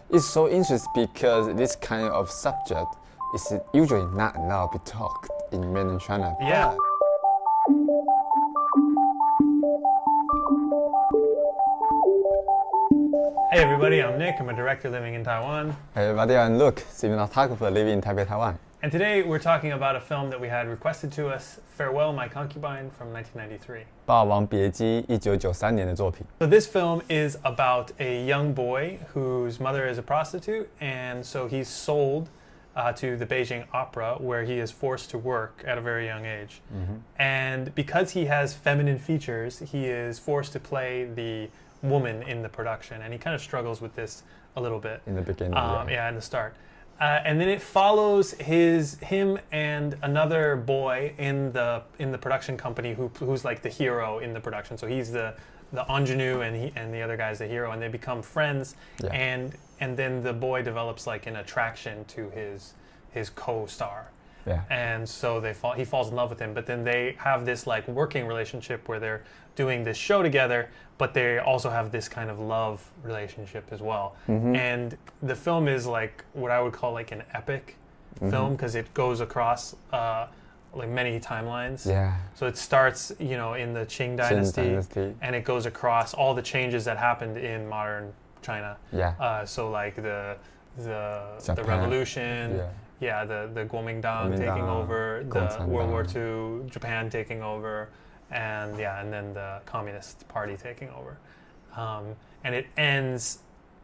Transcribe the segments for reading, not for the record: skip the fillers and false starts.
It's so interesting because this kind of subject is usually not allowed to be talked in mainland China. Yeah. Hey everybody, I'm Nick. I'm a director living in Taiwan. Hey everybody, I'm Luke, cinematographer living in Taipei, Taiwan. And today we're talking about a film that we had requested to us, Farewell, My Concubine from 1993. 霸王别姬1993年的作品。 So this film is about a young boy whose mother is a prostitute, and so he's sold to the Beijing Opera, where he is forced to work at a very young age. And because he has feminine features, he is forced to play the woman in the production, and he kind of struggles with this a little bit. In the beginning, in the start. And then it follows him and another boy in the production company who's like the hero in the production. So he's the ingenue, and the other guy's the hero, and they become friends. Yeah. And then the boy develops like an attraction to his co-star. Yeah. And so he falls in love with him, but then they have this like working relationship where they're doing this show together, but they also have this kind of love relationship as well. And the film is like what I would call like an epic film, because it goes across like many timelines. Yeah. So it starts, in the Qing Dynasty, and it goes across all the changes that happened in modern China. Yeah. So like the Japan. revolution. Yeah. The Kuomintang taking over, the World War II, Japan taking over, and then the Communist Party taking over. And it ends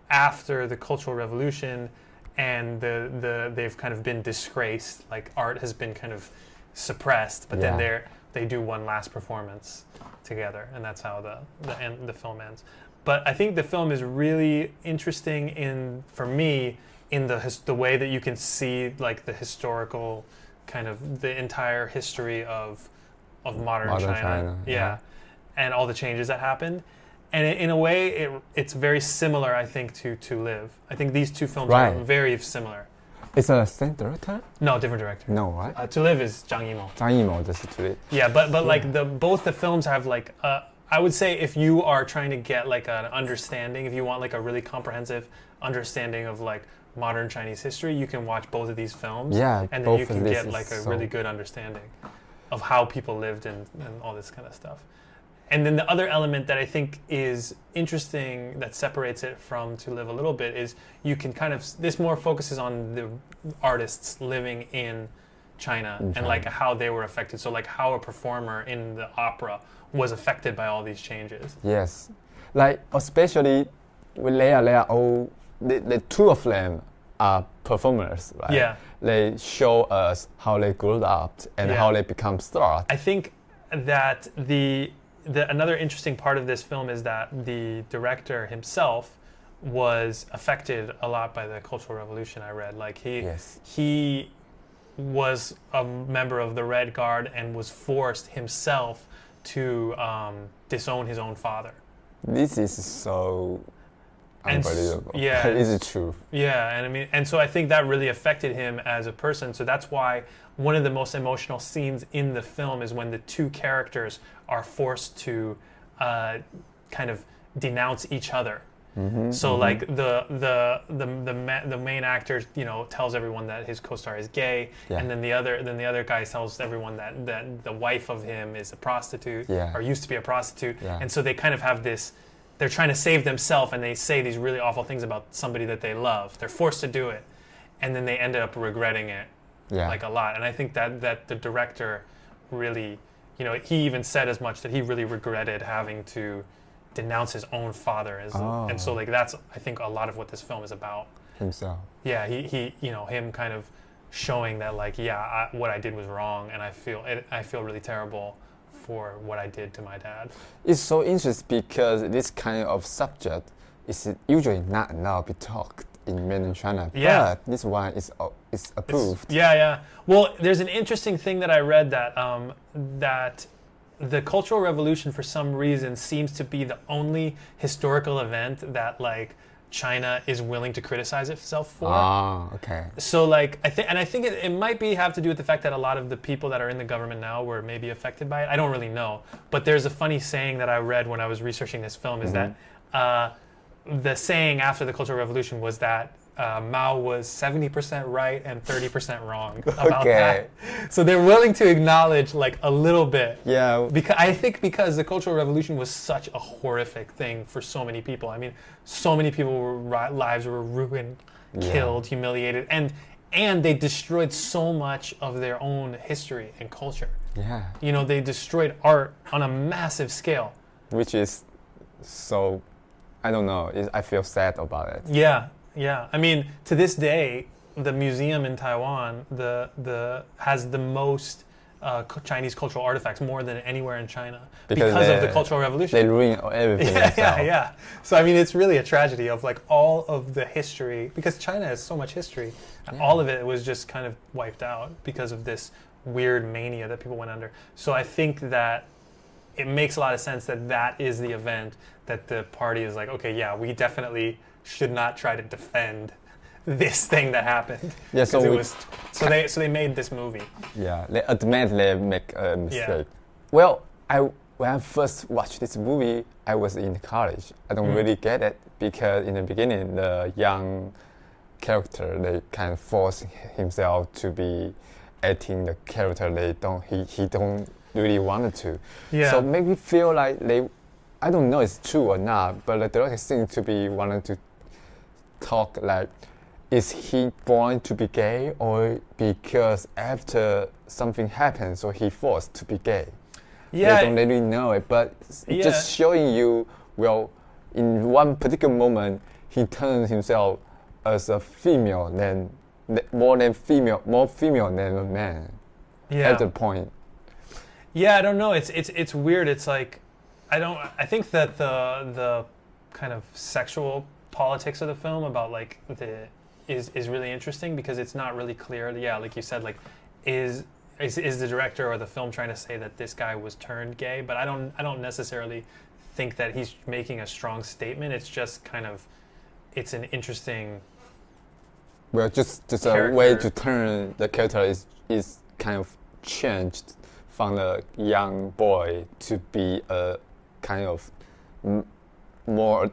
after the Cultural Revolution, and they've kind of been disgraced. Like art has been kind of suppressed, but then they do one last performance together, and that's how the film ends. But I think the film is really interesting for me in the way that you can see like the historical kind of the entire history of modern China. Yeah. And all the changes that happened. And in a way, it's very similar, I think, to Live. I think these two films are very similar. It's the same director? No, different director. No, right? To Live is Zhang Yimou. Zhang Yimou, this is To Live. Yeah, but like both the films have like I would say if you are trying to get like an understanding, if you want like a really comprehensive understanding of like modern Chinese history, you can watch both of these films. Yeah, and then you can get like a really good understanding of how people lived and all this kind of stuff. And then the other element that I think is interesting that separates it from To Live a little bit is you can this more focuses on the artists living in China and like how they were affected. So like how a performer in the opera was affected by all these changes. Yes, like especially when they are all, the two of them are performers, right? Yeah. They show us how they grew up and how they become stars. I think that another interesting part of this film is that the director himself was affected a lot by the Cultural Revolution. I read he was a member of the Red Guard and was forced himself to disown his own father. This is so unbelievable. Yeah, is it true? Yeah, and so I think that really affected him as a person. So that's why one of the most emotional scenes in the film is when the two characters are forced to kind of denounce each other. So like the main actor, tells everyone that his co-star is gay, and then the other guy tells everyone that the wife of him is a prostitute or used to be a prostitute, and so they kind of have this. They're trying to save themselves, and they say these really awful things about somebody that they love. They're forced to do it, and then they end up regretting it like a lot. And I think that the director really, he even said as much that he really regretted having to denounce his own father and so like that's I think a lot of what this film is about. Himself. Yeah, he him kind of showing that like what I did was wrong, and I feel really terrible for what I did to my dad. It's so interesting because this kind of subject is usually not allowed to be talked in mainland China. Yeah. But this one is approved. Yeah. Well, there's an interesting thing that I read that the Cultural Revolution for some reason seems to be the only historical event that like China is willing to criticize itself for. Okay. So like I think it might have to do with the fact that a lot of the people that are in the government now were maybe affected by it. I don't really know, but there's a funny saying that I read when I was researching this film is that the saying after the Cultural Revolution was that Mao was 70% right and 30% wrong about that. So they're willing to acknowledge like a little bit. Yeah. Because the Cultural Revolution was such a horrific thing for so many people. I mean, so many people lives were ruined, killed, humiliated, and they destroyed so much of their own history and culture. Yeah. You know, they destroyed art on a massive scale. Which is so, I don't know, I feel sad about it. Yeah, yeah. I mean, to this day, the museum in Taiwan has the most Chinese cultural artifacts, more than anywhere in China, because of the Cultural Revolution. They ruin everything. Yeah. So, I mean, it's really a tragedy of like all of the history, because China has so much history. Yeah. All of it was just kind of wiped out because of this weird mania that people went under. So I think that it makes a lot of sense that is the event that the party is like, okay, yeah, we definitely should not try to defend this thing that happened. Yeah, so they made this movie. Yeah, they admit they make a mistake. Yeah. Well, when I first watched this movie, I was in college. I don't really get it because in the beginning, the young character, they kind of force himself to be acting the character he don't really wanted to. Yeah. So make me feel like I don't know if it's true or not, but the director seems to be wanting to talk like, is he born to be gay or because after something happened, so he forced to be gay? Yeah. They don't really know it, but just showing you, well, in one particular moment, he turns himself as a female more female than a man. Yeah. At the point. Yeah, I don't know. It's weird. It's like I think that the kind of sexual politics of the film about like is really interesting because it's not really clear. Yeah, like you said, like is the director or the film trying to say that this guy was turned gay? But I don't necessarily think that he's making a strong statement. It's just kind of it's an interesting. Well, just a way to turn the character is kind of changed from a young boy to be a kind of more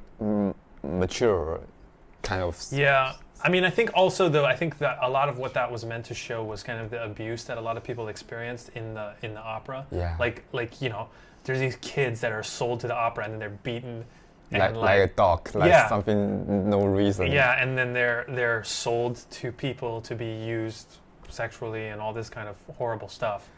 mature kind of. Yeah, I mean, I think also though, I think that a lot of what that was meant to show was kind of the abuse that a lot of people experienced in the opera. Yeah. Like you know, there's these kids that are sold to the opera and then they're beaten. And like a dog, something no reason. Yeah, and then they're sold to people to be used sexually and all this kind of horrible stuff.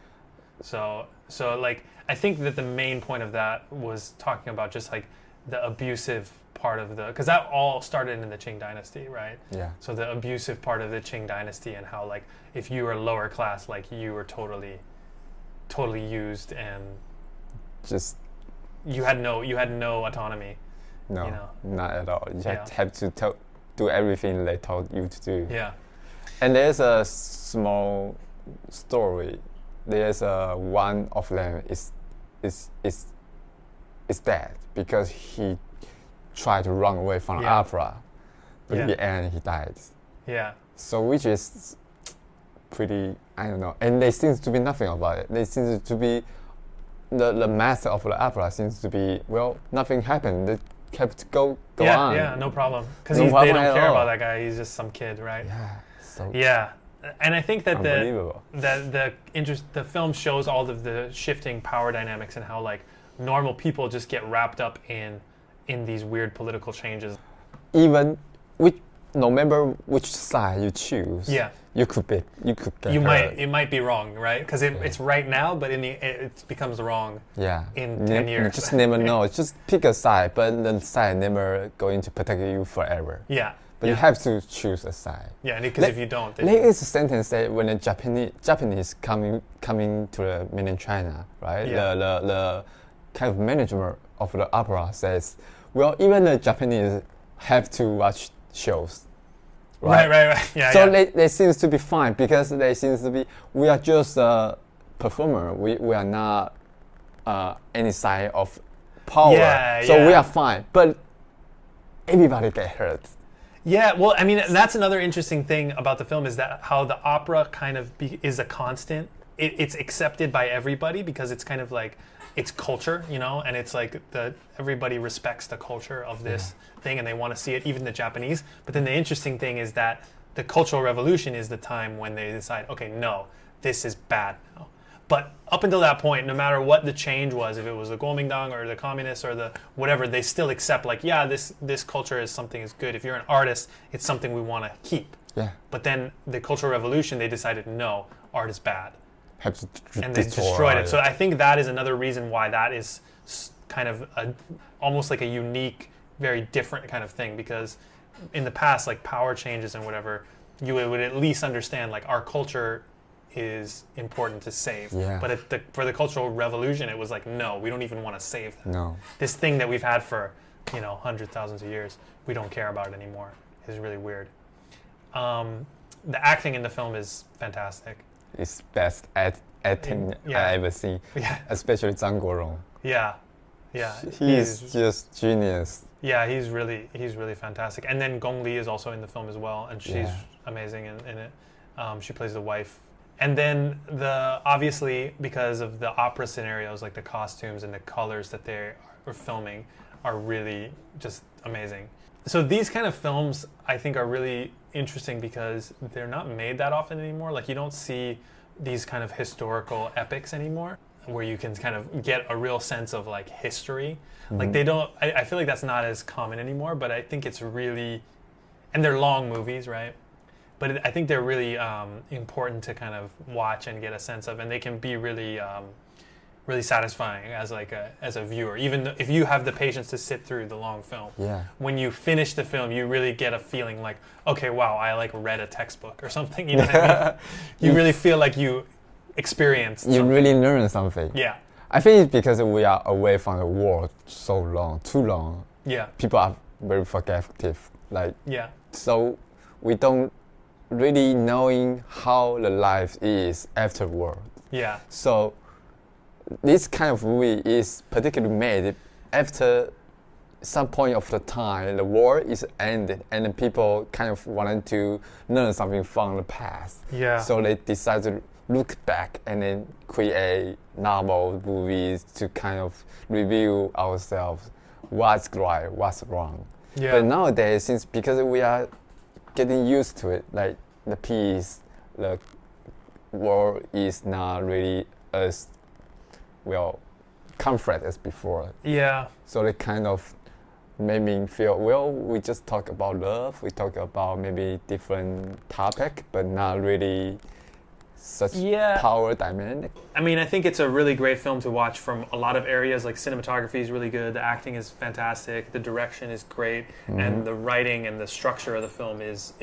So like I think that the main point of that was talking about just like the abusive part of because that all started in the Qing dynasty, right? Yeah. So the abusive part of the Qing dynasty and how like if you were lower class, like you were totally used and just you had no autonomy. No, you know? Not at all. You have to do everything they told you to do. Yeah. And there's a small story. There's one of them is dead because he tried to run away from the opera, but in the end he died. Yeah. So which is pretty, I don't know. And there seems to be nothing about it. There seems to be the master of the opera seems to be, well, nothing happened. They kept go on. Yeah, no problem. Because they don't care about that guy. He's just some kid, right? Yeah. And I think that the film shows all of the shifting power dynamics and how like normal people just get wrapped up in these weird political changes. Even no matter which side you choose, you could get hurt. You might be wrong, right? Because it's right now, but it becomes wrong. Yeah. In 10 years, you just never know. Just pick a side, but the side never going to protect you forever. Yeah. But you have to choose a side. Yeah, because if you don't, then there is a sentence that when the Japanese coming to the mainland China, right? Yeah. The kind of manager of the opera says, well, even the Japanese have to watch shows. Right. Yeah. So they seems to be fine because they seems to be, we are just a performer. We are not any side of power. So we are fine. But everybody get hurt. Yeah, well, I mean, that's another interesting thing about the film is that how the opera kind of is a constant. It's accepted by everybody because it's kind of like it's culture, you know, and it's like everybody respects the culture of this thing, and they want to see it, even the Japanese. But then the interesting thing is that the Cultural Revolution is the time when they decide, okay, no, this is bad now. But up until that point, no matter what the change was, if it was the Kuomintang or the communists or the whatever, they still accept, like, yeah, this culture is something is good. If you're an artist, it's something we want to keep. Yeah. But then the Cultural Revolution, they decided, no, art is bad. And they destroyed it. So I think that is another reason why that is kind of almost like a unique, very different kind of thing, because in the past, like power changes and whatever, you would at least understand like our culture is important to save. Yeah. But for the Cultural Revolution, it was like, no, we don't even want to save that. No. This thing that we've had for, hundreds, thousands of years, we don't care about it anymore. It's really weird. The acting in the film is fantastic. It's best acting I ever seen. Yeah. Especially Zhang Guorong. Yeah. Yeah. He's just genius. Yeah, he's really fantastic. And then Gong Li is also in the film as well, and she's amazing in it. She plays the wife. And then obviously, because of the opera scenarios, like the costumes and the colors that they are filming are really just amazing. So these kind of films, I think, are really interesting because they're not made that often anymore. Like, you don't see these kind of historical epics anymore, where you can kind of get a real sense of like history. Mm-hmm. Like they don't, I feel like that's not as common anymore, but I think it's really, and they're long movies, right? But I think they're really important to kind of watch and get a sense of, and they can be really, really satisfying as a viewer, even if you have the patience to sit through the long film. Yeah. When you finish the film, you really get a feeling like, okay, wow, I like read a textbook or something. You know what I mean? You really feel like you experienced. You really learn something. Yeah. I think it's because we are away from the world so long, too long. Yeah. People are very forgetful. Yeah. So we don't really knowing how the life is afterward. Yeah. So this kind of movie is particularly made after some point of the time the war is ended and then people kind of wanted to learn something from the past. Yeah. So they decided to look back and then create novel movies to kind of review ourselves what's right, what's wrong. Yeah. But nowadays, because we are getting used to it, like the peace, the war is not really as conflict as before. Yeah. So they kind of made me feel, we just talk about love, we talk about maybe different topic, but not really such power dynamic. I mean, I think it's a really great film to watch from a lot of areas. Like cinematography is really good, the acting is fantastic, the direction is great, and the writing and the structure of the film is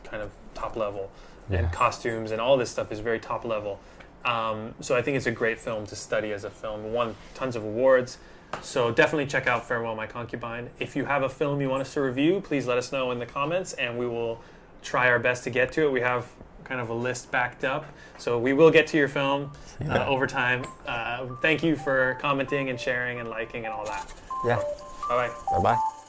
kind of top level, and costumes and all this stuff is very top level. So I think it's a great film to study as a film. It won tons of awards. So definitely check out Farewell My Concubine. If you have a film you want us to review, please let us know in the comments and we will try our best to get to it. We have kind of a list backed up, so we will get to your film over time. Thank you for commenting and sharing and liking and all that. Yeah. Bye-bye. Bye-bye.